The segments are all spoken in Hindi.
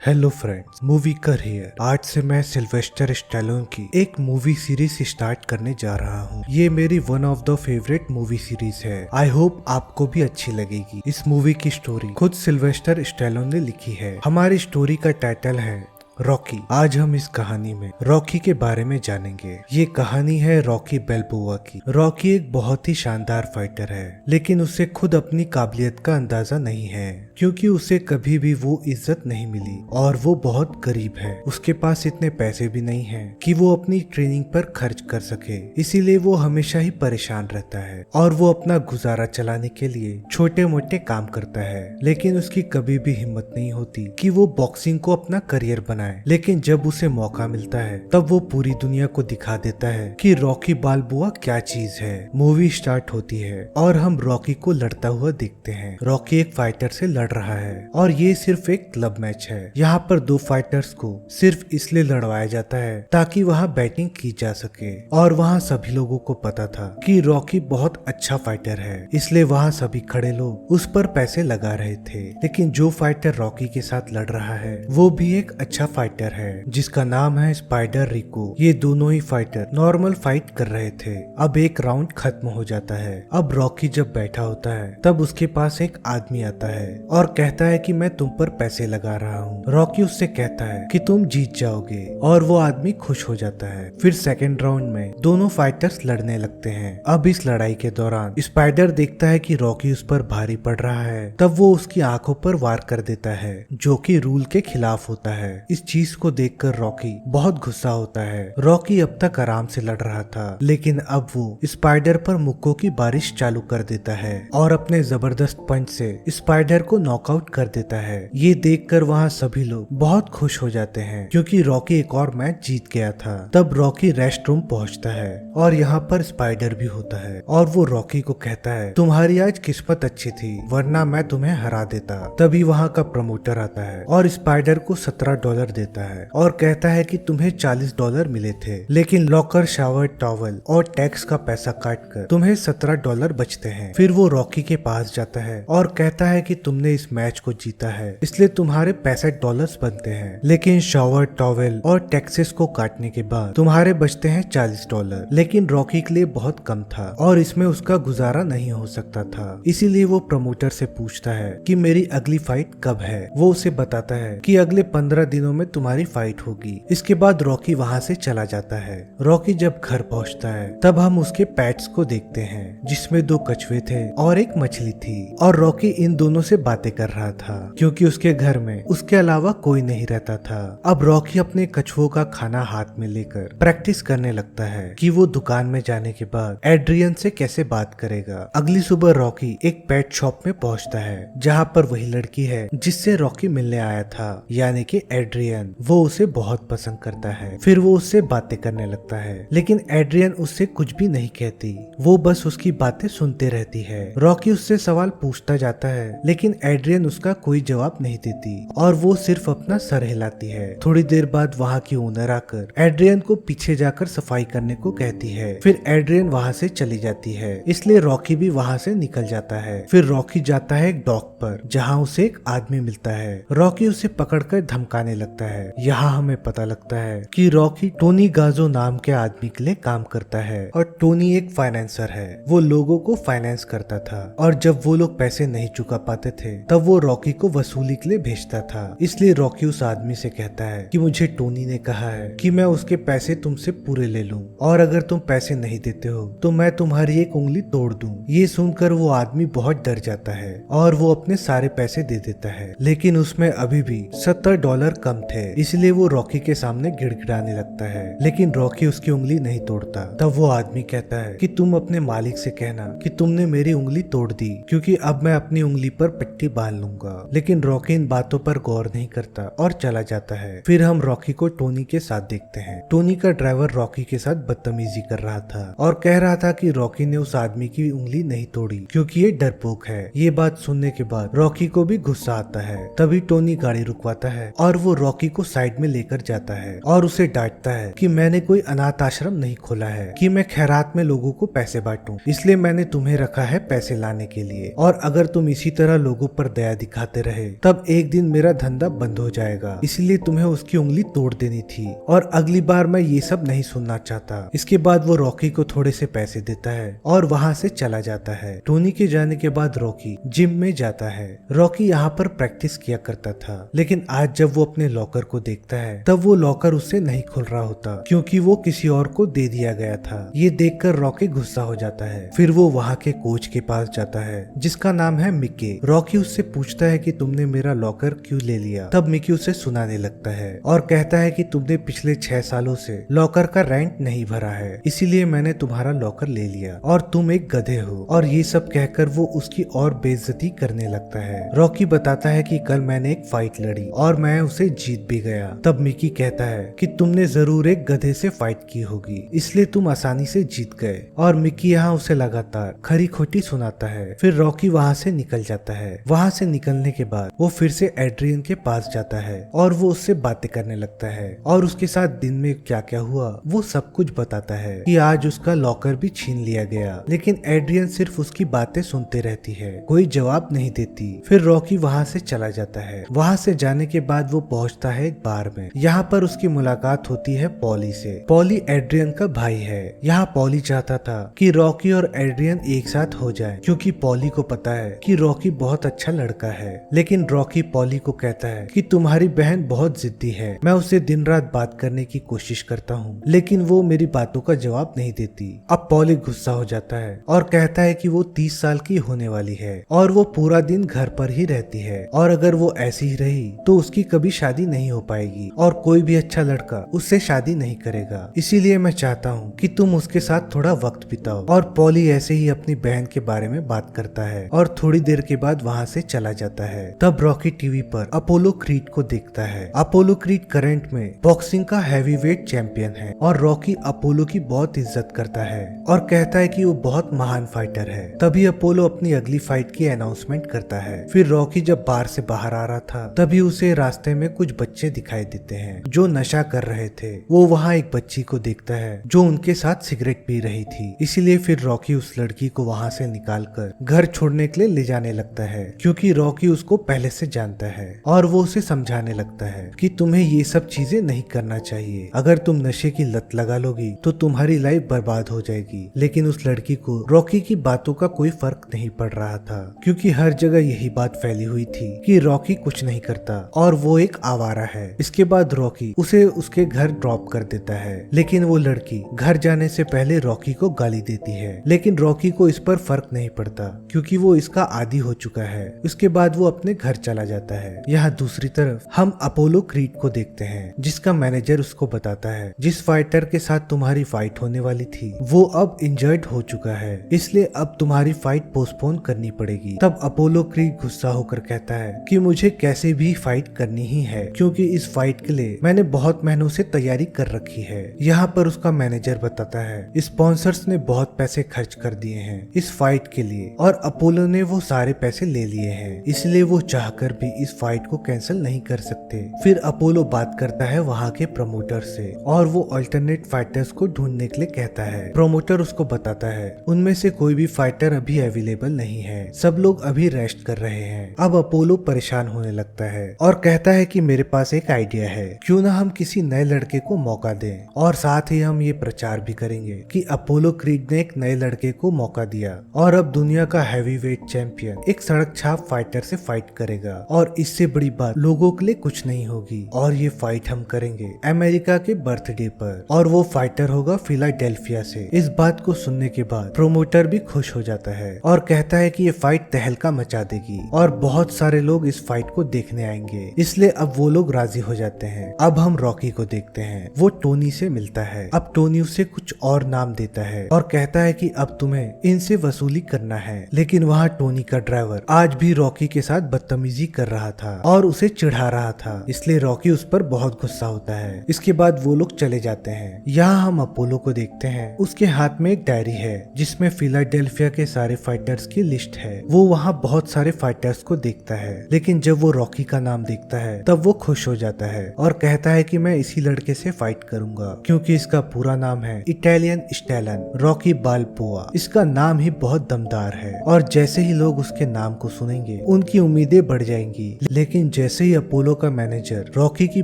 हेलो फ्रेंड्स, मूवी कर हियर। आज से मैं सिल्वेस्टर स्टैलोन की एक मूवी सीरीज स्टार्ट करने जा रहा हूँ। ये मेरी one of the favourite movie series है। आई होप आपको भी अच्छी लगेगी। इस मूवी की स्टोरी खुद सिल्वेस्टर स्टैलोन ने लिखी है। हमारी स्टोरी का टाइटल है रॉकी। आज हम इस कहानी में रॉकी के बारे में जानेंगे। ये कहानी है रॉकी बैल्बोआ की। रॉकी एक बहुत ही शानदार फाइटर है, लेकिन उसे खुद अपनी काबिलियत का अंदाजा नहीं है, क्योंकि उसे कभी भी वो इज्जत नहीं मिली और वो बहुत गरीब है। उसके पास इतने पैसे भी नहीं हैं कि वो अपनी ट्रेनिंग पर खर्च कर सके, इसीलिए वो हमेशा ही परेशान रहता है और वो अपना गुजारा चलाने के लिए छोटे मोटे काम करता है। लेकिन उसकी कभी भी हिम्मत नहीं होती कि वो बॉक्सिंग को अपना करियर बनाए। लेकिन जब उसे मौका मिलता है तब वो पूरी दुनिया को दिखा देता है कि रॉकी बाल्बोआ क्या चीज है। मूवी स्टार्ट होती है और हम रॉकी को लड़ता हुआ देखते हैं। रॉकी एक फाइटर से लड़ रहा है और ये सिर्फ एक क्लब मैच है। यहाँ पर दो फाइटर्स को सिर्फ इसलिए लड़वाया जाता है ताकि वहाँ बैटिंग की जा सके, और वहाँ सभी लोगों को पता था कि रॉकी बहुत अच्छा फाइटर है, इसलिए वहाँ सभी खड़े लोग उस पर पैसे लगा रहे थे। लेकिन जो फाइटर रॉकी के साथ लड़ रहा है वो भी एक अच्छा फाइटर है जिसका नाम है स्पाइडर रिको। ये दोनों ही फाइटर नॉर्मल फाइट कर रहे थे। अब एक राउंड खत्म हो जाता है। अब रॉकी जब बैठा होता है तब उसके पास एक आदमी आता है और कहता है कि मैं तुम पर पैसे लगा रहा हूँ। रॉकी उससे कहता है कि तुम जीत जाओगे और वो आदमी खुश हो जाता है। फिर सेकेंड राउंड में दोनों फाइटर्स लड़ने लगते हैं। अब इस लड़ाई के दौरान स्पाइडर देखता है कि रॉकी उस पर भारी पड़ रहा है, तब वो उसकी आंखों पर वार कर देता है, जो कि रूल के खिलाफ होता है। इस चीज को देखकर रॉकी बहुत गुस्सा होता है। रॉकी अब तक आराम से लड़ रहा था, लेकिन अब वो स्पाइडर पर मुक्कों की बारिश चालू कर देता है और अपने जबरदस्त पंच से स्पाइडर को नॉकआउट कर देता है। ये देखकर वहाँ सभी लोग बहुत खुश हो जाते हैं, क्योंकि रॉकी एक और मैच जीत गया था। तब रॉकी रेस्ट रूम पहुँचता है और यहाँ पर स्पाइडर भी होता है और वो रॉकी को कहता है, तुम्हारी आज किस्मत अच्छी थी, वरना मैं तुम्हें हरा देता। तभी वहाँ का प्रमोटर आता है और स्पाइडर को $17 देता है और कहता है कि तुम्हें $40 मिले थे, लेकिन लॉकर, शावर, टॉवल और टैक्स का पैसा काटकर तुम्हें $17 बचते हैं। फिर वो रॉकी के पास जाता है और कहता है कि तुमने इस मैच को जीता है, इसलिए तुम्हारे $65 बनते हैं, लेकिन शावर, टॉवल और टैक्सेस को काटने के बाद तुम्हारे बचते हैं $40। लेकिन रॉकी के लिए बहुत कम था और इसमें उसका गुजारा नहीं हो सकता था, इसीलिए वो प्रमोटर से पूछता है कि मेरी अगली फाइट कब है। वो उसे बताता है कि अगले 15 दिनों में तुम्हारी फाइट होगी। इसके बाद रॉकी वहाँ से चला जाता है। रॉकी जब घर पहुँचता है तब हम उसके पेट्स को देखते हैं, जिसमें 2 कछुए थे और एक मछली थी, और रॉकी इन दोनों से बातें कर रहा था क्योंकि उसके घर में उसके अलावा कोई नहीं रहता था। अब रॉकी अपने कछुओं का खाना हाथ में लेकर प्रैक्टिस करने लगता है कि वो दुकान में जाने के बाद एड्रियन से कैसे बात करेगा। अगली सुबह रॉकी एक पेट शॉप में पहुँचता है, जहाँ पर वही लड़की है जिससे रॉकी मिलने आया था, यानी कि एड्रियन। वो उसे बहुत पसंद करता है। फिर वो उससे बातें करने लगता है, लेकिन एड्रियन उससे कुछ भी नहीं कहती, वो बस उसकी बातें सुनते रहती है। रॉकी उससे सवाल पूछता जाता है, लेकिन एड्रियन उसका कोई जवाब नहीं देती और वो सिर्फ अपना सर हिलाती है। थोड़ी देर बाद वहाँ की ओनर आकर एड्रियन को पीछे जाकर सफाई करने को कहती है। फिर एड्रियन वहाँ से चली जाती है, इसलिए रॉकी भी वहाँ से निकल जाता है। फिर रॉकी जाता है एक डॉक पर, जहाँ उसे एक आदमी मिलता है। रॉकी उसे पकड़कर धमकाने लगता है। यहाँ हमें पता लगता है कि रॉकी टोनी गाजो नाम के आदमी के लिए काम करता है, और टोनी एक फाइनेंसर है। वो लोगों को फाइनेंस करता था और जब वो लोग पैसे नहीं चुका पाते थे तब वो रॉकी को वसूली के लिए भेजता था। इसलिए रॉकी उस आदमी से कहता है कि मुझे टोनी ने कहा है कि मैं उसके पैसे तुमसे पूरे ले लूं, और अगर तुम पैसे नहीं देते हो तो मैं तुम्हारी एक उंगली तोड़ दूं। ये सुनकर वो आदमी बहुत डर जाता है और वो अपने सारे पैसे दे देता है, लेकिन उसमें अभी भी $70 कम थे, इसलिए वो रॉकी के सामने गिड़गिड़ाने लगता है। लेकिन रॉकी उसकी उंगली नहीं तोड़ता। तब वो आदमी कहता है कि तुम अपने मालिक से कहना कि तुमने मेरी उंगली तोड़ दी, क्योंकि अब मैं अपनी उंगली पर पट्टी बांध लूंगा। लेकिन रॉकी इन बातों पर गौर नहीं करता और चला जाता है। फिर हम रॉकी को टोनी के साथ देखते हैं। टोनी का ड्राइवर रॉकी के साथ बदतमीजी कर रहा था और कह रहा था कि रॉकी ने उस आदमी की उंगली नहीं तोड़ी क्योंकि ये डरपोक है। ये बात सुनने के बाद रॉकी को भी गुस्सा आता है। तभी टोनी गाड़ी रुकवाता है और वो रॉकी को साइड में लेकर जाता है और उसे डांटता है कि मैंने कोई अनाथ आश्रम नहीं खोला है कि मैं खैरात में लोगों को पैसे बांटूं, इसलिए मैंने तुम्हें रखा है पैसे लाने के लिए, और अगर तुम इसी तरह लोगों ऊपर दया दिखाते रहे तब एक दिन मेरा धंधा बंद हो जाएगा, इसलिए तुम्हें उसकी उंगली तोड़ देनी थी और अगली बार मैं ये सब नहीं सुनना चाहता। इसके बाद वो रॉकी को थोड़े से पैसे देता है और वहाँ से चला जाता है। टोनी के जाने के बाद रॉकी जिम में जाता है। रॉकी यहाँ पर प्रैक्टिस किया करता था, लेकिन आज जब वो अपने लॉकर को देखता है तब वो लॉकर उससे नहीं खुल रहा होता क्योंकि वो किसी और को दे दिया गया था। ये देखकर रॉकी गुस्सा हो जाता है। फिर वो वहाँ के कोच के पास जाता है जिसका नाम है मिकी। रॉकी उससे पूछता है कि तुमने मेरा लॉकर क्यों ले लिया। तब मिकी उसे सुनाने लगता है और कहता है कि तुमने पिछले 6 सालों से लॉकर का रेंट नहीं भरा है, इसीलिए मैंने तुम्हारा लॉकर ले लिया और तुम एक गधे हो। और ये सब कहकर वो उसकी और बेइज्जती करने लगता है। रॉकी बताता है कि कल मैंने एक फाइट लड़ी और मैं उसे जीत भी गया। तब मिकी कहता है कि तुमने जरूर एक गधे से फाइट की होगी, इसलिए तुम आसानी से जीत गए। और मिकी यहाँ उसे लगातार खरी खोटी सुनाता है। फिर रॉकी वहाँ से निकल जाता है। वहाँ से निकलने के बाद वो फिर से एड्रियन के पास जाता है और वो उससे बातें करने लगता है और उसके साथ दिन में क्या क्या हुआ वो सब कुछ बताता है कि आज उसका लॉकर भी छीन लिया गया। लेकिन एड्रियन सिर्फ उसकी बातें सुनते रहती है, कोई जवाब नहीं देती। फिर रॉकी वहाँ से चला जाता है। वहाँ से जाने के बाद वो पहुँचता है एक बार में। यहाँ पर उसकी मुलाकात होती है पॉली से। पॉली एड्रियन का भाई है। यहाँ पॉली चाहता था कि रॉकी और एड्रियन एक साथ हो जाए क्योंकि पॉली को पता है कि रॉकी बहुत अच्छा लड़का है। लेकिन रॉकी पॉली को कहता है कि तुम्हारी बहन बहुत जिद्दी है, मैं उससे दिन रात बात करने की कोशिश करता हूँ लेकिन वो मेरी बातों का जवाब नहीं देती। अब पॉली गुस्सा हो जाता है और कहता है कि वो 30 साल की होने वाली है और वो पूरा दिन घर पर ही रहती है और अगर वो ऐसी ही रही तो उसकी कभी शादी नहीं हो पाएगी और कोई भी अच्छा लड़का उससे शादी नहीं करेगा। इसीलिए मैं चाहता हूँ कि तुम उसके साथ थोड़ा वक्त बिताओ। और पॉली ऐसे ही अपनी बहन के बारे में बात करता है और थोड़ी देर के बाद वहाँ से चला जाता है। तब रॉकी टीवी पर अपोलो क्रीड को देखता है। अपोलो क्रीड करंट में बॉक्सिंग का हैवीवेट चैंपियन है और रॉकी अपोलो की बहुत इज्जत करता है और कहता है कि वो बहुत महान फाइटर है। तभी अपोलो अपनी अगली फाइट की अनाउंसमेंट करता है। फिर रॉकी जब बार से बाहर आ रहा था तभी उसे रास्ते में कुछ बच्चे दिखाई देते हैं जो नशा कर रहे थे। वो वहाँ एक बच्ची को देखता है जो उनके साथ सिगरेट पी रही थी। इसीलिए फिर रॉकी उस लड़की को वहाँ से निकालकर घर छोड़ने के लिए ले जाने लगता है क्योंकि रॉकी उसको पहले से जानता है और वो उसे समझाने लगता है कि तुम्हें ये सब चीजें नहीं करना चाहिए। अगर तुम नशे की लत लगा लोगी तो तुम्हारी लाइफ बर्बाद हो जाएगी। लेकिन उस लड़की को रॉकी की बातों का कोई फर्क नहीं पड़ रहा था क्योंकि हर जगह यही बात फैली हुई थी कि रॉकी कुछ नहीं करता और वो एक आवारा है। इसके बाद रॉकी उसे उसके घर ड्रॉप कर देता है, लेकिन वो लड़की घर जाने से पहले रॉकी को गाली देती है। लेकिन रॉकी को इस पर फर्क नहीं पड़ता क्योंकि वो इसका आदी हो चुका है। उसके बाद वो अपने घर चला जाता है। यहाँ दूसरी तरफ हम अपोलो क्रीड को देखते हैं जिसका मैनेजर उसको बताता है जिस फाइटर के साथ तुम्हारी फाइट होने वाली थी वो अब इंजर्ड हो चुका है, इसलिए अब तुम्हारी फाइट पोस्टपोन करनी पड़ेगी। तब अपोलो क्रीड गुस्सा होकर कहता है कि मुझे कैसे भी फाइट करनी ही है क्योंकि इस फाइट के लिए मैंने बहुत महीनों से तैयारी कर रखी है। यहाँ पर उसका मैनेजर बताता है स्पॉन्सर्स ने बहुत पैसे खर्च कर दिए हैं इस फाइट के लिए और अपोलो ने वो सारे पैसे ले लिए हैं, इसलिए वो चाहकर भी इस फाइट को कैंसिल नहीं कर सकते। फिर अपोलो बात करता है वहाँ के प्रमोटर से और वो अल्टरनेट फाइटर्स को ढूंढने के लिए कहता है। प्रमोटर उसको बताता है उनमें से कोई भी फाइटर अभी अवेलेबल नहीं है, सब लोग अभी रेस्ट कर रहे हैं। अब अपोलो परेशान होने लगता है और कहता है कि मेरे पास एक आइडिया है, क्यों ना हम किसी नए लड़के को मौका दें और साथ ही हम ये प्रचार भी करेंगे कि अपोलो क्रीड ने एक नए लड़के को मौका दिया और अब दुनिया का हैवीवेट चैंपियन एक सड़क छाप फाइटर से फाइट करेगा और इससे बड़ी बात लोगों के लिए कुछ नहीं होगी और ये फाइट हम करेंगे अमेरिका के बर्थडे पर और वो फाइटर होगा फिलाडेल्फिया से। इस बात को सुनने के बाद प्रोमोटर भी खुश हो जाता है और कहता है कि ये फाइट तहलका मचा देगी और बहुत सारे लोग इस फाइट को देखने आएंगे, इसलिए अब वो लोग राजी हो जाते हैं। अब हम रॉकी को देखते हैं, वो टोनी से मिलता है। अब टोनी उसे कुछ और नाम देता है और कहता है कि अब तुम्हें इनसे वसूली करना है। लेकिन वहाँ टोनी का ड्राइवर आज भी रॉकी के साथ बदतमीजी कर रहा था और उसे चिढ़ा रहा था, इसलिए रॉकी उस पर बहुत गुस्सा होता है। इसके बाद वो लोग चले जाते हैं। यहाँ हम अपोलो को देखते हैं, उसके हाथ में एक डायरी है जिसमें फिलाडेल्फिया के सारे फाइटर्स की लिस्ट है। वो वहाँ बहुत सारे फाइटर्स को देखता है, लेकिन जब वो रॉकी का नाम देखता है तब वो खुश हो जाता है और कहता है कि मैं इसी लड़के से फाइट करूंगा क्योंकि इसका पूरा नाम है इटालियन स्टैलन रॉकी बाल्बोआ। इसका नाम ही बहुत दमदार है और जैसे ही लोग उसके नाम को सुनते सुनेंगे उनकी उम्मीदें बढ़ जाएंगी। लेकिन जैसे ही अपोलो का मैनेजर रॉकी की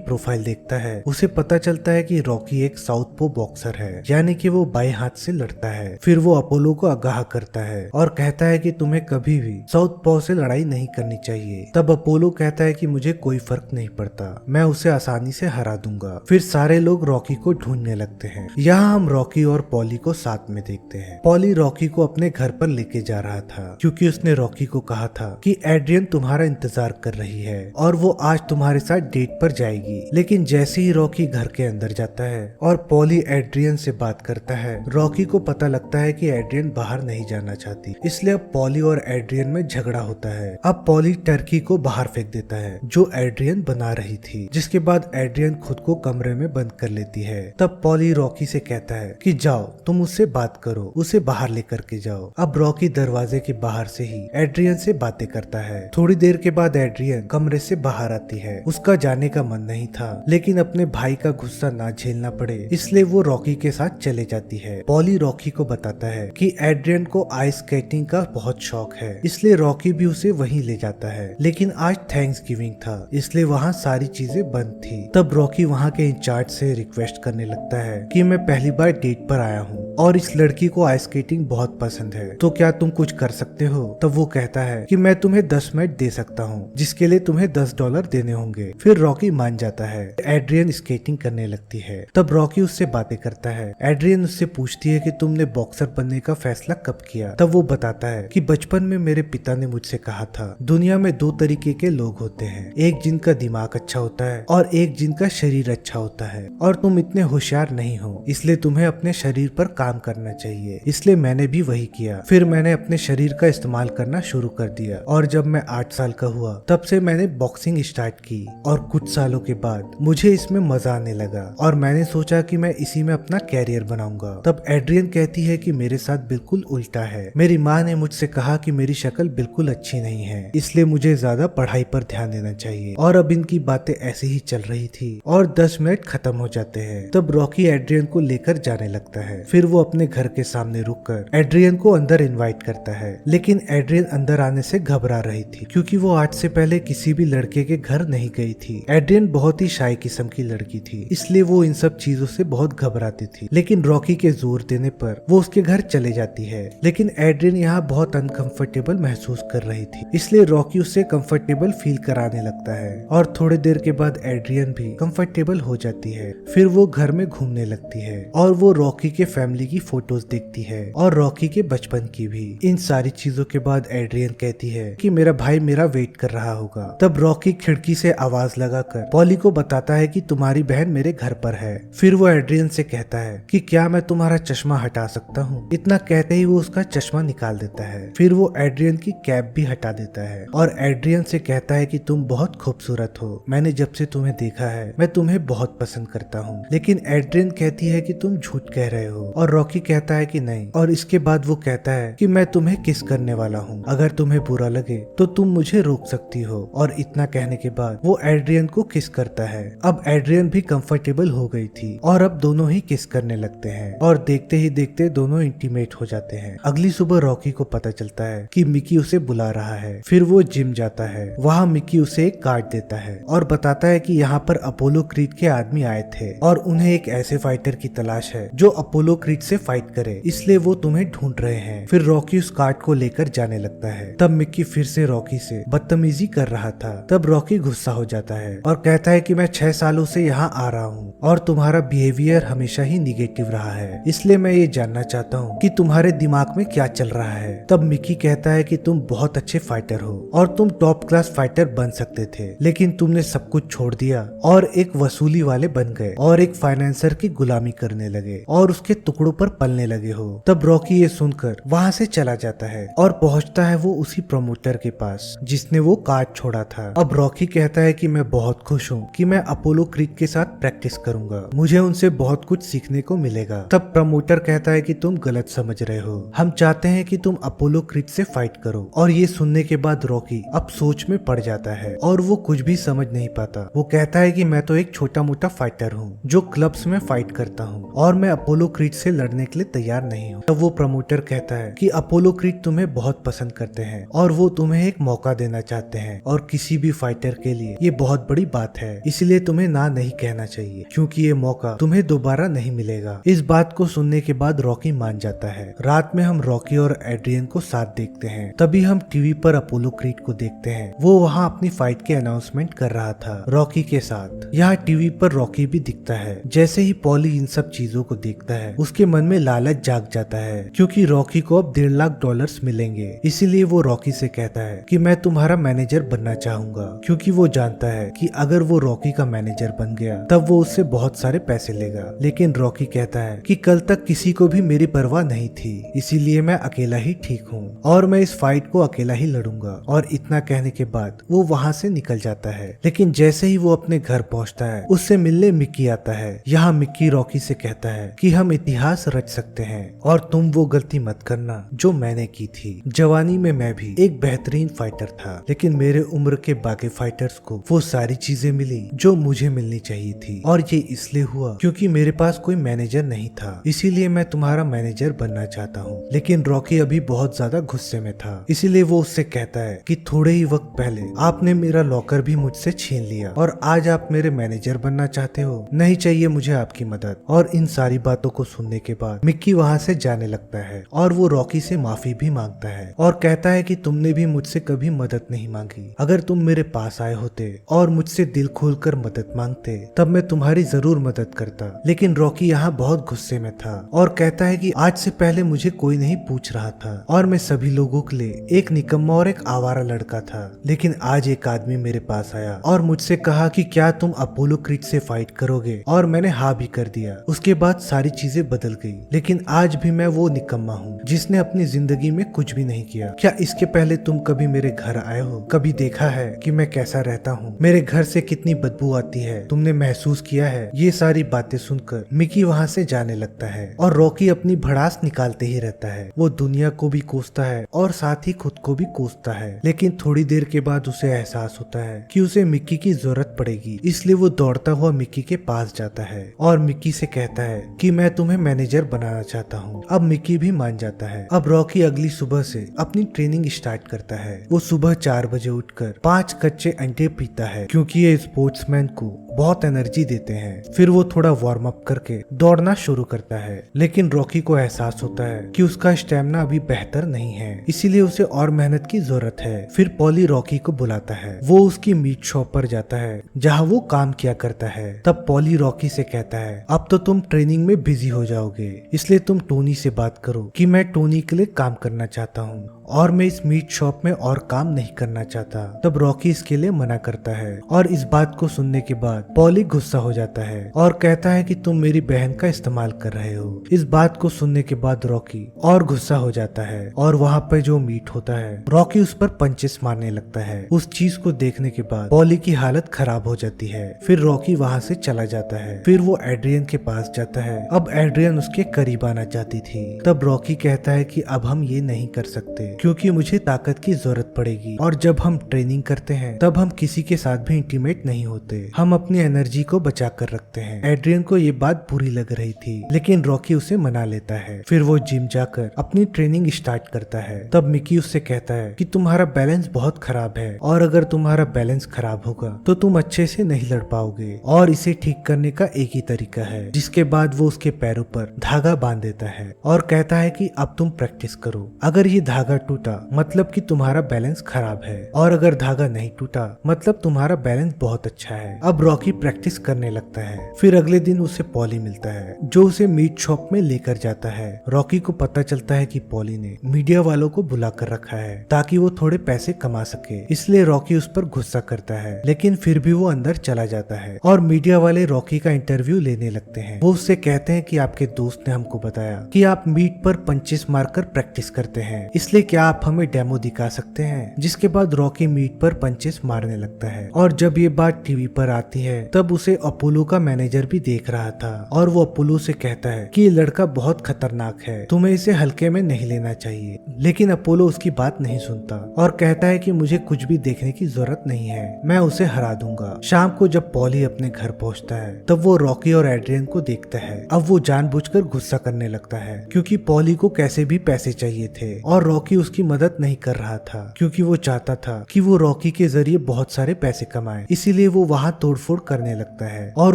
प्रोफाइल देखता है, उसे पता चलता है कि रॉकी एक साउथपो बॉक्सर है, यानी कि वो बाएं हाथ से लड़ता है। फिर वो अपोलो को आगाह करता है और कहता है कि तुम्हें कभी भी साउथपो से लड़ाई नहीं करनी चाहिए। तब अपोलो कहता है कि मुझे कोई फर्क नहीं पड़ता, मैं उसे आसानी से हरा दूंगा। फिर सारे लोग रॉकी को ढूंढने लगते हैं। यहाँ हम रॉकी और पॉली को साथ में देखते हैं। पॉली रॉकी को अपने घर पर लेके जा रहा था क्योंकि उसने रॉकी को कहा था कि एड्रियन तुम्हारा इंतजार कर रही है और वो आज तुम्हारे साथ डेट पर जाएगी। लेकिन जैसे ही रॉकी घर के अंदर जाता है और पॉली एड्रियन से बात करता है, रॉकी को पता लगता है कि एड्रियन बाहर नहीं जाना चाहती। इसलिए अब पॉली और एड्रियन में झगड़ा होता है। अब पॉली टर्की को बाहर फेंक देता है जो एड्रियन बना रही थी, जिसके बाद एड्रियन खुद को कमरे में बंद कर लेती है। तब पॉली रॉकी से कहता है कि जाओ तुम उससे बात करो, उसे बाहर लेकर के जाओ। अब रॉकी दरवाजे के बाहर से ही एड्रियन से बातें करता है। थोड़ी देर के बाद एड्रियन कमरे से बाहर आती है। उसका जाने का मन नहीं था, लेकिन अपने भाई का गुस्सा ना झेलना पड़े इसलिए वो रॉकी के साथ चले जाती है। पॉली रॉकी को बताता है कि एड्रियन को आइस स्केटिंग का बहुत शौक है, इसलिए रॉकी भी उसे वहीं ले जाता है। लेकिन आज थैंक्सगिविंग था, इसलिए वहाँ सारी चीजें बंद थी। तब रॉकी वहाँ के इंचार्ज से रिक्वेस्ट करने लगता है कि मैं पहली बार डेट पर आया हूँ और इस लड़की को आइस स्केटिंग बहुत पसंद है, तो क्या तुम कुछ कर सकते हो? तब वो कहता है कि मैं तुम्हें 10 मिनट दे सकता हूँ, जिसके लिए तुम्हें $10 देने होंगे। फिर रॉकी मान जाता है। एड्रियन स्केटिंग करने लगती है। तब रॉकी उससे बातें करता है। एड्रियन उससे पूछती है कि तुमने बॉक्सर बनने का फैसला कब किया? तब वो बताता है कि बचपन में मेरे पिता ने मुझसे कहा था दुनिया में 2 तरीके के लोग होते हैं, एक जिनका दिमाग अच्छा होता है और एक जिनका शरीर अच्छा होता है, और तुम इतने होशियार नहीं हो, इसलिए तुम्हें अपने शरीर पर काम करना चाहिए। इसलिए मैंने भी वही किया। फिर मैंने अपने शरीर का इस्तेमाल करना शुरू कर दिया और जब मैं 8 साल का हुआ तब से मैंने बॉक्सिंग स्टार्ट की और कुछ सालों के बाद मुझे इसमें मजा आने लगा और मैंने सोचा कि मैं इसी में अपना कैरियर बनाऊंगा। तब एड्रियन कहती है कि मेरे साथ बिल्कुल उल्टा है। मेरी माँ ने मुझसे कहा कि मेरी शक्ल बिल्कुल अच्छी नहीं है, इसलिए मुझे ज्यादा पढ़ाई पर ध्यान देना चाहिए। और अब इनकी बातें ऐसे ही चल रही थी और 10 मिनट खत्म हो जाते हैं। तब रॉकी एड्रियन को लेकर जाने लगता है। फिर वो अपने घर के सामने रुककर एड्रियन को अंदर इनवाइट करता है, लेकिन एड्रियन अंदर आने से घबरा रही थी क्योंकि वो आज से पहले किसी भी लड़के के घर नहीं गई थी। एड्रियन बहुत ही शाय किस्म की लड़की थी, इसलिए वो इन सब चीजों से बहुत घबराती थी। लेकिन रॉकी के जोर देने पर वो उसके घर चले जाती है। लेकिन एड्रियन यहाँ बहुत अनकंफर्टेबल महसूस कर रही थी, इसलिए रॉकी उससे कंफर्टेबल फील कराने लगता है और थोड़ी देर के बाद एड्रियन भी कंफर्टेबल हो जाती है। फिर वो घर में घूमने लगती है और वो रॉकी के फैमिली की फोटोज देखती है और रॉकी के बचपन की भी। इन सारी चीजों के बाद एड्रियन कहती है कि मेरा भाई मेरा वेट कर रहा होगा। तब रॉकी खिड़की से आवाज लगाकर पॉली को बताता है कि तुम्हारी बहन मेरे घर पर है। फिर वो एड्रियन से कहता है कि क्या मैं तुम्हारा चश्मा हटा सकता हूँ? इतना कहते ही वो उसका चश्मा निकाल देता है। फिर वो एड्रियन की कैप भी हटा देता है और एड्रियन से कहता है कि तुम बहुत खूबसूरत हो, मैंने जब से तुम्हें देखा है मैं तुम्हें बहुत पसंद करता हूँ। लेकिन एड्रियन कहती है कि तुम झूठ कह रहे हो और रॉकी कहता है कि नहीं। और इसके बाद वो कहता है कि मैं तुम्हें किस करने वाला हूँ, अगर तुम्हें बुरा लगे तो तुम मुझे रोक सकती हो। और इतना कहने के बाद वो एड्रियन को किस करता है। अब एड्रियन भी कंफर्टेबल हो गई थी और अब दोनों ही किस करने लगते हैं और देखते ही देखते दोनों इंटीमेट हो जाते हैं। अगली सुबह रॉकी को पता चलता है कि मिकी उसे बुला रहा है। फिर वो जिम जाता है। वहाँ मिकी उसे एक कार्ड देता है और बताता है कि यहाँ पर अपोलो क्रीड के आदमी आए थे और उन्हें एक ऐसे फाइटर की तलाश है जो अपोलो क्रीड से फाइट करे, इसलिए वो तुम्हें ढूंढ रहे हैं। फिर रॉकी उस कार्ड को लेकर जाने लगता है। तब मिकी फिर से रॉकी से बदतमीजी कर रहा था। तब रॉकी गुस्सा हो जाता है और कहता है कि मैं 6 सालों से यहाँ आ रहा हूँ और तुम्हारा बिहेवियर हमेशा ही निगेटिव रहा है, इसलिए मैं ये जानना चाहता हूँ कि तुम्हारे दिमाग में क्या चल रहा है। तब मिकी कहता है कि तुम बहुत अच्छे फाइटर हो और तुम टॉप क्लास फाइटर बन सकते थे, लेकिन तुमने सब कुछ छोड़ दिया और एक वसूली वाले बन गए और एक फाइनेंसर की गुलामी करने लगे और उसके टुकड़ों पर पलने लगे हो। तब रॉकी ये सुनकर वहाँ से चला जाता है और पहुँचता है वो उसी प्रमोटर के पास जिसने वो कार्ड छोड़ा था। अब रॉकी कहता है कि मैं बहुत खुश हूँ कि मैं अपोलो क्रीड के साथ प्रैक्टिस करूंगा, मुझे उनसे बहुत कुछ सीखने को मिलेगा। तब प्रमोटर कहता है कि तुम गलत समझ रहे हो, हम चाहते हैं कि तुम अपोलो क्रीड से फाइट करो। और ये सुनने के बाद रॉकी अब सोच में पड़ जाता है और वो कुछ भी समझ नहीं पाता। वो कहता है कि मैं तो एक छोटा मोटा फाइटर हूँ जो क्लब्स में फाइट करता हूँ और मैं अपोलो क्रीड से लड़ने के लिए तैयार नहीं हूँ। तब वो प्रमोटर कहता है कि अपोलो क्रीड तुम्हें बहुत पसंद करते हैं और वो तुम्हें एक मौका देना चाहते हैं और किसी भी फाइटर के लिए ये बहुत बड़ी बात है, इसलिए तुम्हें ना नहीं कहना चाहिए क्योंकि ये मौका तुम्हें दोबारा नहीं मिलेगा। इस बात को सुनने के बाद रॉकी मान जाता है। रात में हम रॉकी और एड्रियन को साथ देखते हैं। तभी हम टीवी पर अपोलो क्रीड को देखते हैं। वो वहाँ अपनी फाइट के अनाउंसमेंट कर रहा था रॉकी के साथ। यहाँ टीवी पर रॉकी भी दिखता है। जैसे ही पॉली इन सब चीजों को देखता है उसके मन में लालच जाग जाता है क्योंकि रॉकी को अब $1.5 लाख मिलेंगे। इसीलिए वो रॉकी से कहता है कि मैं तुम्हारा मैनेजर बनना चाहूंगा, क्योंकि वो जानता है कि अगर वो रॉकी का मैनेजर बन गया तब वो उससे बहुत सारे पैसे लेगा। लेकिन रॉकी कहता है कि कल तक किसी को भी मेरी परवाह नहीं थी, इसीलिए मैं अकेला ही ठीक हूँ और मैं इस फाइट को अकेला ही लड़ूंगा। और इतना कहने के बाद वो वहाँ से निकल जाता है। लेकिन जैसे ही वो अपने घर पहुँचता है उससे मिलने मिक्की आता है। यहाँ मिक्की रॉकी से कहता है कि हम इतिहास रच सकते हैं और तुम वो गलती मत करना जो मैंने की थी। जवानी में मैं भी एक बेहतरीन फाइटर था, लेकिन मेरे उम्र के बाकी फाइटर्स को वो सारी चीजें मिली जो मुझे मिलनी चाहिए थी, और ये इसलिए हुआ क्योंकि मेरे पास कोई मैनेजर नहीं था। इसीलिए मैं तुम्हारा मैनेजर बनना चाहता हूँ। लेकिन रॉकी अभी बहुत ज्यादा गुस्से में था, इसीलिए वो उससे कहता है कि थोड़े ही वक्त पहले आपने मेरा लॉकर भी मुझसे छीन लिया और आज आप मेरे मैनेजर बनना चाहते हो। नहीं चाहिए मुझे आपकी मदद। और इन सारी बातों को सुनने के बाद मिक्की वहाँ से जाने लगता है और वो रॉकी से माफी भी मांगता है और कहता है कि तुमने भी मुझसे कभी मदद नहीं मांगी। अगर तुम मेरे पास आए होते और मुझसे दिल खोलकर मदद मांगते तब मैं तुम्हारी जरूर मदद करता। लेकिन रॉकी यहाँ बहुत गुस्से में था और कहता है कि आज से पहले मुझे कोई नहीं पूछ रहा था और मैं सभी लोगों के लिए एक निकम्मा और एक आवारा लड़का था। लेकिन आज एक आदमी मेरे पास आया और मुझसे कहा कि क्या तुम अपोलो क्रीड से फाइट करोगे, और मैंने हाँ भी कर दिया। उसके बाद सारी चीजें बदल गई। लेकिन आज भी मैं वो निकम्मा हूँ जिसने अपनी जिंदगी में कुछ भी नहीं किया। क्या इसके पहले तुम कभी मेरे घर आए हो? कभी देखा है कि मैं कैसा रहता हूँ? मेरे घर से कितनी बदबू आती है तुमने महसूस किया है? ये सारी बातें सुनकर मिकी वहाँ से जाने लगता है और रॉकी अपनी भड़ास निकालते ही रहता है। वो दुनिया को भी कोसता है और साथ ही खुद को भी कोसता है। लेकिन थोड़ी देर के बाद उसे एहसास होता है कि उसे मिक्की की जरूरत पड़ेगी, इसलिए वो दौड़ता हुआ मिक्की के पास जाता है और मिक्की से कहता है कि मैं तुम्हें मैनेजर बनाना चाहता हूँ। अब मिक्की भी मान जाता है। अब रॉकी अगली सुबह से अपनी ट्रेनिंग स्टार्ट करता है। वो सुबह 4 बजे उठकर 5 कच्चे अंडे पीता है क्योंकि ये स्पोर्ट्समैन को बहुत एनर्जी देते हैं। फिर वो थोड़ा वार्म अप करके दौड़ना शुरू करता है। लेकिन रॉकी को एहसास होता है कि उसका स्टेमिना अभी बेहतर नहीं है, इसीलिए उसे और मेहनत की जरूरत है। फिर पॉली रॉकी को बुलाता है। वो उसकी मीट शॉप पर जाता है जहाँ वो काम किया करता है। तब पॉली रॉकी से कहता है अब तो तुम ट्रेनिंग में बिजी हो जाओगे, इसलिए तुम टोनी से बात करो कि मैं टोनी के लिए काम करना चाहता हूँ और मैं इस मीट शॉप में और काम नहीं करना चाहता। तब रॉकी इसके लिए मना करता है और इस बात को सुनने के बाद पॉली गुस्सा हो जाता है और कहता है कि तुम मेरी बहन का इस्तेमाल कर रहे हो। इस बात को सुनने के बाद रॉकी और गुस्सा हो जाता है और वहाँ पे जो मीट होता है रॉकी उस पर पंचेस मारने लगता है। उस चीज को देखने के बाद पॉली की हालत खराब हो जाती है। फिर रॉकी वहाँ से चला जाता है। फिर वो एड्रियन के पास जाता है। अब एड्रियन उसके करीब आना चाहती थी। तब रॉकी कहता है कि अब हम ये नहीं कर सकते क्योंकि मुझे ताकत की जरूरत पड़ेगी और जब हम ट्रेनिंग करते हैं तब हम किसी के साथ भी इंटीमेट नहीं होते, हम अपनी एनर्जी को बचा कर रखते हैं। एड्रियन को ये बात बुरी लग रही थी लेकिन रॉकी उसे मना लेता है। फिर वो जिम जाकर अपनी ट्रेनिंग स्टार्ट करता है। तब मिकी उससे कहता है कि तुम्हारा बैलेंस बहुत खराब है और अगर तुम्हारा बैलेंस खराब होगा तो तुम अच्छे से नहीं लड़ पाओगे और इसे ठीक करने का एक ही तरीका है। जिसके बाद वो उसके पैरों पर धागा बांध देता है और कहता है कि अब तुम प्रैक्टिस करो। अगर ये धागा टूटा मतलब कि तुम्हारा बैलेंस खराब है और अगर धागा नहीं टूटा मतलब तुम्हारा बैलेंस बहुत अच्छा है। अब रॉकी प्रैक्टिस करने लगता है। फिर अगले दिन उसे पॉली मिलता है जो उसे मीट शॉप में लेकर जाता है। रॉकी को पता चलता है कि पॉली ने मीडिया वालों को बुला कर रखा है ताकि वो थोड़े पैसे कमा सके, इसलिए रॉकी उस पर गुस्सा करता है। लेकिन फिर भी वो अंदर चला जाता है और मीडिया वाले रॉकी का इंटरव्यू लेने लगते हैं। वो उससे कहते हैं कि आपके दोस्त ने हमको बताया कि आप मीट पर पंचेस मारकर प्रैक्टिस करते हैं, इसलिए क्या आप हमें डेमो दिखा सकते हैं? जिसके बाद रॉकी मीट पर पंचेस मारने लगता है और जब ये बात टीवी पर आती है है तब उसे अपोलो का मैनेजर भी देख रहा था और वो अपोलो से कहता है कि ये लड़का बहुत खतरनाक है, तुम्हें इसे हल्के में नहीं लेना चाहिए। लेकिन अपोलो उसकी बात नहीं सुनता और कहता है कि मुझे कुछ भी देखने की जरूरत नहीं है, मैं उसे हरा दूंगा। शाम को जब पॉली अपने घर पहुंचता है तब वो रॉकी और एड्रियन को देखता है। अब वो जानबूझकर गुस्सा करने लगता है क्योंकि पॉली को कैसे भी पैसे चाहिए थे और रॉकी उसकी मदद नहीं कर रहा था क्योंकि वो चाहता था कि वो रॉकी के जरिए बहुत सारे पैसे कमाए। इसीलिए वो वहाँ तोड़फोड़ करने लगता है और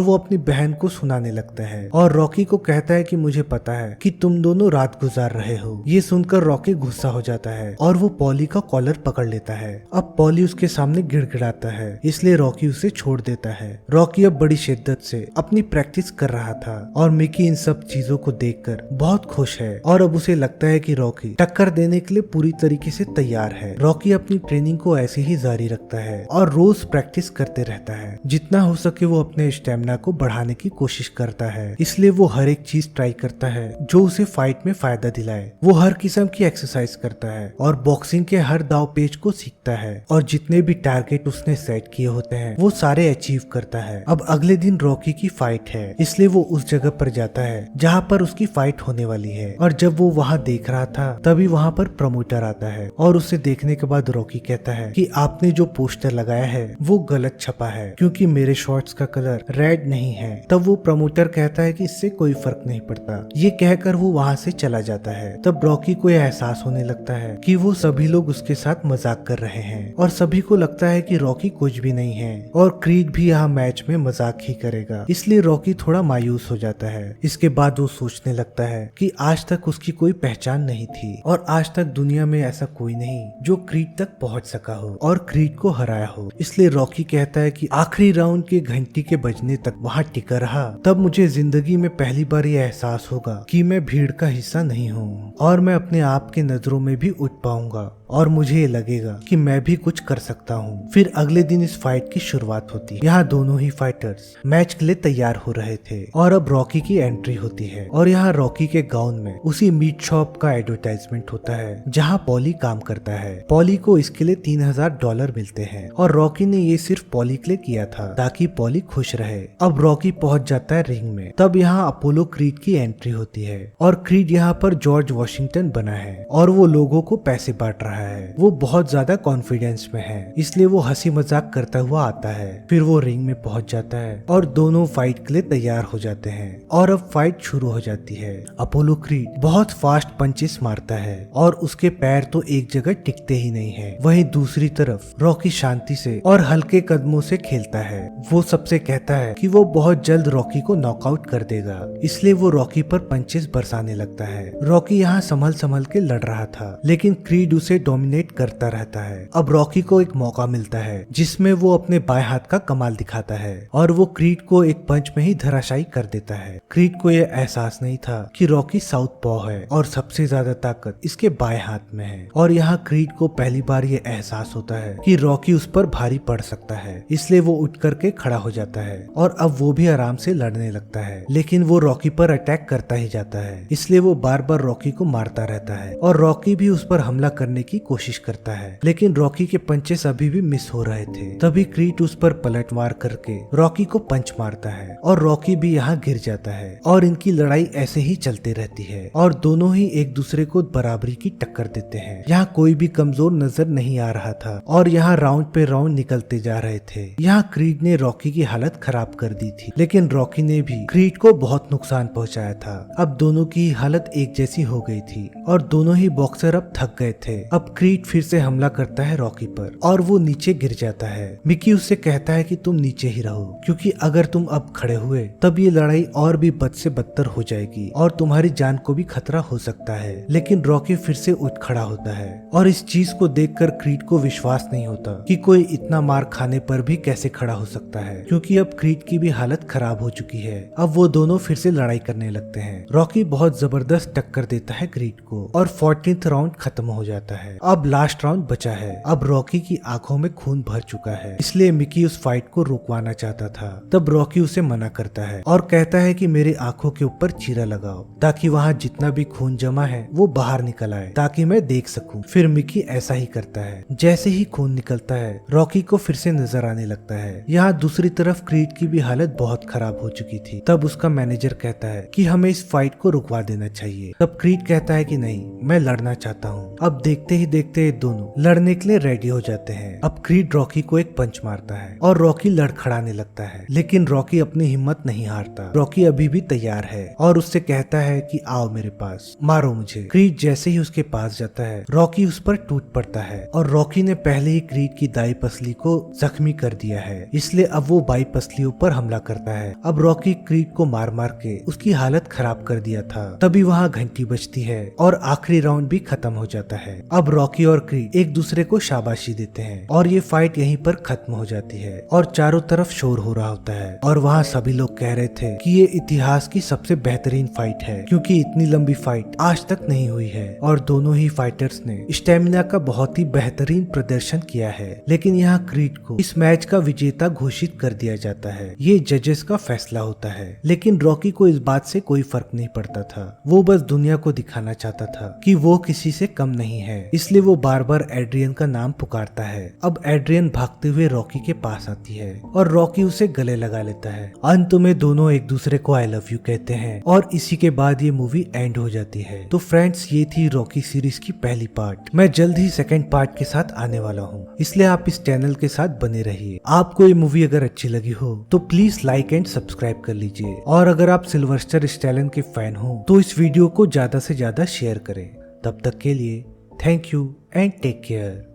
वो अपनी बहन को सुनाने लगता है और रॉकी को कहता है कि मुझे पता है कि तुम दोनों रात गुजार रहे हो। ये सुनकर रॉकी गुस्सा हो जाता है और वो पॉली का कॉलर पकड़ लेता है। अब पॉली उसके सामने गिड़गिड़ाता है, इसलिए रॉकी उसे छोड़ देता है। रॉकी अब बड़ी शिद्दत से अपनी प्रैक्टिस कर रहा था और मिकी इन सब चीजों को देखकर बहुत खुश है और अब उसे लगता है कि रॉकी टक्कर देने के लिए पूरी तरीके से तैयार है। रॉकी अपनी ट्रेनिंग को ऐसे ही जारी रखता है और रोज प्रैक्टिस करते रहता है। जितना हो सके वो अपने स्टेमिना को बढ़ाने की कोशिश करता है, इसलिए वो हर एक चीज ट्राई करता है जो उसे फाइट में फायदा दिलाए। वो हर किस्म की एक्सरसाइज करता है और बॉक्सिंग के हर दाव पेच को सीखता है और जितने भी टारगेट उसने सेट किए होते हैं वो सारे अचीव करता है। अब अगले दिन रॉकी की फाइट है, इसलिए वो उस जगह पर जाता है जहाँ पर उसकी फाइट होने वाली है। और जब वो वहाँ देख रहा था तभी वहाँ पर प्रमोटर आता है और उसे देखने के बाद रॉकी कहता है कि आपने जो पोस्टर लगाया है वो गलत छपा है क्योंकि मेरे शॉर्ट्स का कलर रेड नहीं है। तब वो प्रमोटर कहता है कि इससे कोई फर्क नहीं पड़ता। ये कहकर वो वहाँ से चला जाता है। तब रॉकी को यह एहसास होने लगता है कि वो सभी लोग उसके साथ मजाक कर रहे हैं और सभी को लगता है कि रॉकी कुछ भी नहीं है और क्रीड भी यहाँ मैच में मजाक ही करेगा। इसलिए रॉकी थोड़ा मायूस हो जाता है। इसके बाद वो सोचने लगता है कि आज तक उसकी कोई पहचान नहीं थी और आज तक दुनिया में ऐसा कोई नहीं जो क्रीड तक पहुंच सका हो और क्रीड को हराया हो। इसलिए रॉकी कहता है कि आखिरी राउंड के घंटी के बजने तक वहाँ टिका रहा तब मुझे जिंदगी में पहली बार ये एहसास होगा कि मैं भीड़ का हिस्सा नहीं हूँ और मैं अपने आप के नजरों में भी उठ पाऊंगा और मुझे ये लगेगा कि मैं भी कुछ कर सकता हूँ। फिर अगले दिन इस फाइट की शुरुआत होती है। यहाँ दोनों ही फाइटर्स मैच के लिए तैयार हो रहे थे और अब रॉकी की एंट्री होती है और यहाँ रॉकी के गाउन में उसी मीट शॉप का एडवर्टाइजमेंट होता है जहाँ पॉली काम करता है। पॉली को इसके लिए $3000 मिलते हैं और रॉकी ने ये सिर्फ पॉली के लिए किया था ताकि पॉली खुश रहे। अब रॉकी पहुंच जाता है रिंग में। तब यहाँ अपोलो क्रीड की एंट्री होती है और क्रीड यहाँ पर जॉर्ज वॉशिंगटन बना है और वो लोगों को पैसे बांट रहा है। वो बहुत ज्यादा कॉन्फिडेंस में है, इसलिए वो हंसी मजाक करता हुआ आता है। फिर वो रिंग में पहुंच जाता है और दोनों फाइट के लिए तैयार हो जाते हैं और अब फाइट शुरू हो जाती है। अपोलो क्रीड बहुत फास्ट पंचेस मारता है और उसके पैर तो एक जगह टिकते ही नहीं है। वहीं दूसरी तरफ रॉकी शांति से और हल्के कदमों से खेलता है। वो सबसे कहता है कि वो बहुत जल्द रॉकी को नॉकआउट कर देगा, इसलिए वो रॉकी पर पंचेस बरसाने लगता है। रॉकी यहाँ संभल के लड़ रहा था लेकिन क्रीड उसे डोमिनेट करता रहता है। अब रॉकी को एक मौका मिलता है जिसमें वो अपने बाएं हाथ का कमाल दिखाता है और वो क्रीड को एक पंच में ही धराशायी कर देता है। क्रीड को यह एहसास नहीं था कि रॉकी साउथ पॉ है और सबसे ज्यादा ताकत इसके बाएं हाथ में है और यहाँ क्रीड को पहली बार ये एहसास होता है कि रॉकी उस पर भारी पड़ सकता है। इसलिए वो उठ करके खड़ा हो जाता है और अब वो भी आराम से लड़ने लगता है, लेकिन वो रॉकी पर अटैक करता ही जाता है। इसलिए वो बार बार रॉकी को मारता रहता है और रॉकी भी उस पर हमला करने की कोशिश करता है, लेकिन रॉकी के पंचेस अभी भी मिस हो रहे थे। तभी क्रीड उस पर पलटवार करके रॉकी को पंच मारता है और रॉकी भी यहाँ गिर जाता है और इनकी लड़ाई ऐसे ही चलती रहती है और दोनों ही एक दूसरे को बराबरी की टक्कर देते हैं। यहाँ कोई भी कमजोर नजर नहीं आ रहा था और यहाँ राउंड पे राउंड निकलते जा रहे थे। यहाँ क्रीड ने रॉकी की हालत खराब कर दी थी, लेकिन रॉकी ने भी क्रीड को बहुत नुकसान पहुँचाया था। अब दोनों की हालत एक जैसी हो गई थी और दोनों ही बॉक्सर अब थक गए थे। अब क्रीड फिर से हमला करता है रॉकी पर और वो नीचे गिर जाता है। मिकी उससे कहता है कि तुम नीचे ही रहो क्योंकि अगर तुम अब खड़े हुए तब ये लड़ाई और भी बद से बदतर हो जाएगी और तुम्हारी जान को भी खतरा हो सकता है। लेकिन रॉकी फिर से उठ खड़ा होता है और इस चीज को देखकर क्रीड को विश्वास नहीं होता कि कोई इतना मार खाने पर भी कैसे खड़ा हो सकता है, क्योंकि अब क्रीड की भी हालत खराब हो चुकी है। अब वो दोनों फिर से लड़ाई करने लगते हैं। रॉकी बहुत जबरदस्त टक्कर देता है क्रीड को और 14th राउंड खत्म हो जाता है। है। अब लास्ट राउंड बचा है। अब रॉकी की आंखों में खून भर चुका है, इसलिए मिकी उस फाइट को रुकवाना चाहता था। तब रॉकी उसे मना करता है और कहता है कि मेरी आंखों के ऊपर चीरा लगाओ ताकि वहाँ जितना भी खून जमा है वो बाहर निकल आए, ताकि मैं देख सकूं। फिर मिकी ऐसा ही करता है। जैसे ही खून निकलता है, रॉकी को फिर से नजर आने लगता है। यहाँ दूसरी तरफ क्रीड की भी हालत बहुत खराब हो चुकी थी। तब उसका मैनेजर कहता है कि हमें इस फाइट को रुकवा देना चाहिए। तब क्रीड कहता है कि नहीं, मैं लड़ना चाहता हूँ। अब देखते ही देखते ये दोनों लड़ने के लिए रेडी हो जाते हैं। अब क्रीड रॉकी को एक पंच मारता है और रॉकी लड़खड़ाने लगता है, लेकिन रॉकी अपनी हिम्मत नहीं हारता। रॉकी अभी भी तैयार है और उससे कहता है कि आओ मेरे पास, मारो मुझे। क्रीड जैसे ही उसके पास जाता है, रॉकी उस पर टूट पड़ता है और रॉकी ने पहले ही क्रीड की दाई पसली को जख्मी कर दिया है, इसलिए अब वो बाई पसलियों पर हमला करता है। अब रॉकी क्रीड को मार मार के उसकी हालत खराब कर दिया था। तभी वहाँ घंटी बजती है और आखिरी राउंड भी खत्म हो जाता है। अब रॉकी और क्रीड एक दूसरे को शाबाशी देते हैं और ये फाइट यहीं पर खत्म हो जाती है और चारों तरफ शोर हो रहा होता है। और वहाँ सभी लोग कह रहे थे कि ये इतिहास की सबसे बेहतरीन फाइट है, क्योंकि इतनी लंबी फाइट आज तक नहीं हुई है और दोनों ही फाइटर्स ने स्टेमिना का बहुत ही बेहतरीन प्रदर्शन किया है। लेकिन यहाँ क्रीड को इस मैच का विजेता घोषित कर दिया जाता है। ये जजेस का फैसला होता है, लेकिन रॉकी को इस बात से कोई फर्क नहीं पड़ता था। वो बस दुनिया को दिखाना चाहता था कि वो किसी से कम नहीं है, इसलिए वो बार बार एड्रियन का नाम पुकारता है। अब एड्रियन भागते हुए रॉकी के पास आती है और रॉकी उसे गले लगा लेता है। अंत में दोनों एक दूसरे को आई लव यू कहते हैं और इसी के बाद ये मूवी एंड हो जाती है। तो फ्रेंड्स, ये थी रॉकी सीरीज की पहली पार्ट। मैं जल्द ही सेकंड पार्ट के साथ आने वाला हूँ, इसलिए आप इस चैनल के साथ बने रहिए। आपको ये मूवी अगर अच्छी लगी हो तो प्लीज लाइक एंड सब्सक्राइब कर लीजिए, और अगर आप सिल्वेस्टर स्टैलोन के फैन हो तो इस वीडियो को ज्यादा से ज्यादा शेयर करें। तब तक के लिए thank you and take care.